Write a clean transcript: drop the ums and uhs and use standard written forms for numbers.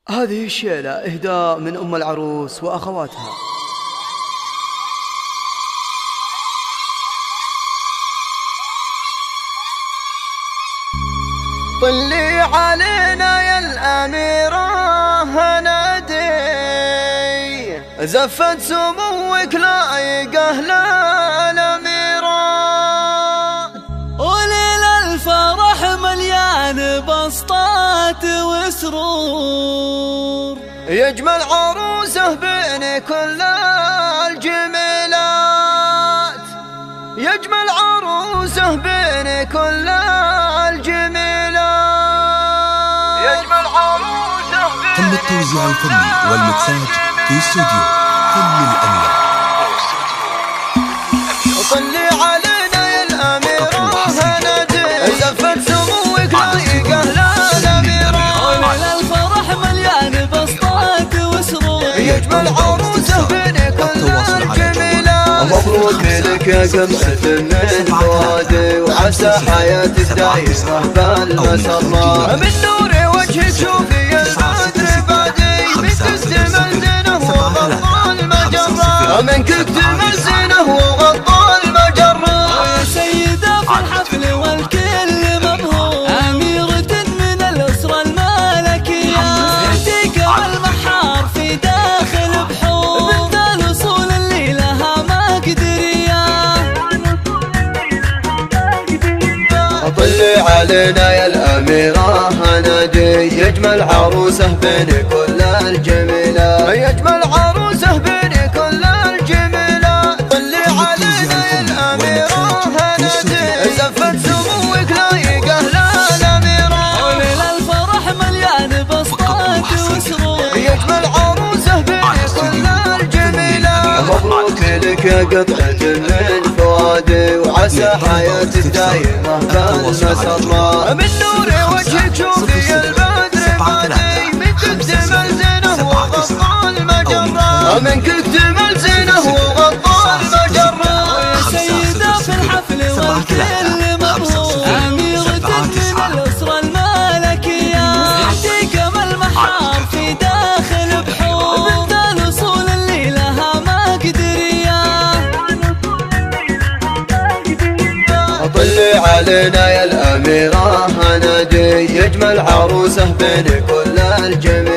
هذه الشيلة إهداء من أم العروس وأخواتها. طلي علينا يا الأميرة هنادي، زفت سموك لايقة للأميرة، وليل الفرح مليان بسطات وسرور، يجمل عروسه بين كل الجميلات، يجمل عروسه بين كل الجميلات، يجمل عروسه بين تم التوزيع الفني والمكساج في استوديو كل الأميرة. طلي علينا يا الأميرة هنادي، زفت سموك لايقة للأميرة، وليل الفرح مليان بسطات وسرور، يجمل عروسه بين كل الجميلات. مبروك لك يا قمة من فؤادي، وعسى حياتك دايمة بالمسرات، من نور وجهك شوفي البدر بادي، منك اكتمل زينه وغطى المجرة، منك اكتمل زينه وغطى المجرة. يا سيدة في الحفل والكل مبهور، أميرة من الأسرة الملكية، يهديك والمحار في داخل بحور، بنت الأصول اللي لها مقدرية. طلي علينا يا الأميرة هنادي، يجمل عروسه بين كل الجميلات، يجمل عروسه بين كل الجميلات. طلي علينا يا الأميرة هنادي، زفت سموك لايقة للأميرة، وليل الفرح مليان بسطات وسرور، يجمل عروسه بين كل الجميلات. مبروك لك يا قطعة من فؤادي، وعسى حياتك دايمة بالمسرات، من نور وجهك شوفي البدر بادي، منك اكتمل زينه وغطى المجرة، منك اكتمل زينه وغطى المجرة. يا سيدة في الحفل والكل مبهور، أميرة من الأسرة الملكية، يهديك والمحار في داخل بحور، بنت الأصول اللي لها مقدرية. طلي علينا يا الأميرة هنادي، يجمل عروسه بين كل الجميلات.